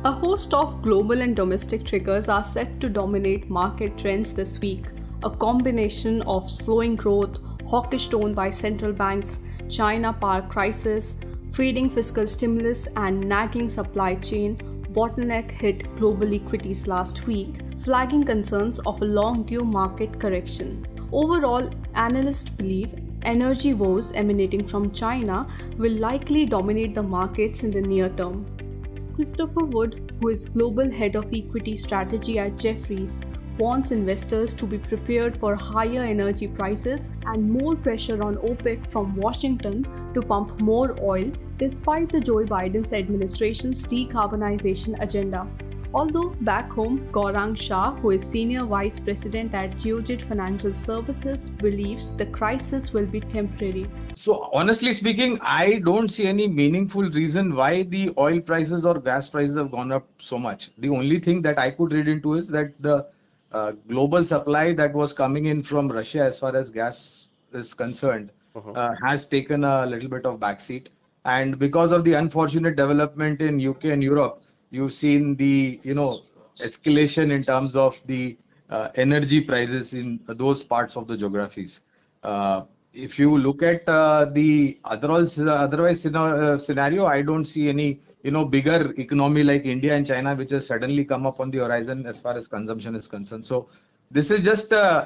A host of global and domestic triggers are set to dominate market trends this week. A combination of slowing growth, hawkish tone by central banks, China power crisis, fading fiscal stimulus, and nagging supply chain bottleneck hit global equities last week, flagging concerns of a long-due market correction. Overall, analysts believe energy woes emanating from China will likely dominate the markets in the near term. Christopher Wood, who is Global Head of Equity Strategy at Jefferies, wants investors to be prepared for higher energy prices and more pressure on OPEC from Washington to pump more oil despite the Joe Biden's administration's decarbonization agenda. Although back home, Gaurang Shah, who is Senior Vice President at Geojit Financial Services, believes the crisis will be temporary. So honestly speaking, I don't see any meaningful reason why the oil prices or gas prices have gone up so much. The only thing that I could read into is that the global supply that was coming in from Russia as far as gas is concerned has taken a little bit of backseat. And because of the unfortunate development in UK and Europe, you've seen the escalation in terms of the energy prices in those parts of the geographies. If you look at the otherwise scenario, I don't see any bigger economy like India and China which has suddenly come up on the horizon as far as consumption is concerned. So this is just a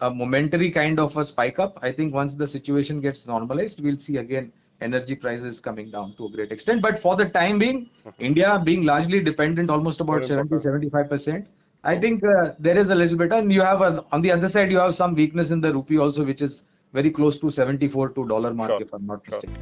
momentary kind of a spike up. I think once the situation gets normalized, we'll see again energy prices coming down to a great extent. But for the time being, India being largely dependent, almost about 70-75%, I think there is a little bit. And you have on the other side, you have some weakness in the rupee also, which is very close to 74 to dollar mark, if I'm not mistaken.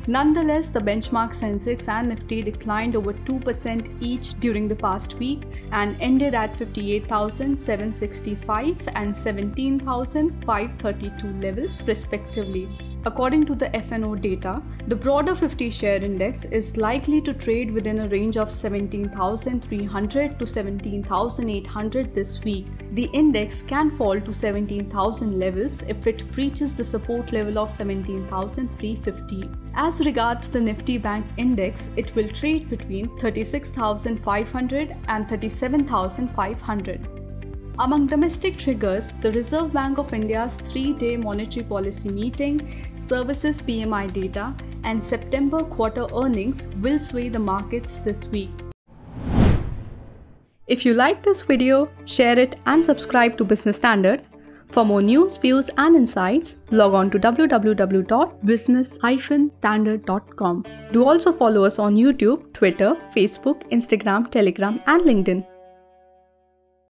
Nonetheless, the benchmark Sensex and Nifty declined over 2% each during the past week and ended at 58,765 and 17,532 levels respectively. According to the FNO data, the broader 50 share index is likely to trade within a range of 17,300 to 17,800 this week. The index can fall to 17,000 levels if it breaches the support level of 17,350. As regards the Nifty Bank Index, it will trade between 36,500 and 37,500. Among domestic triggers, the Reserve Bank of India's 3-day monetary policy meeting, services PMI data, and September quarter earnings will sway the markets this week. If you like this video, share it and subscribe to Business Standard. For more news, views and insights, log on to www.business-standard.com. Do also follow us on YouTube, Twitter, Facebook, Instagram, Telegram and LinkedIn.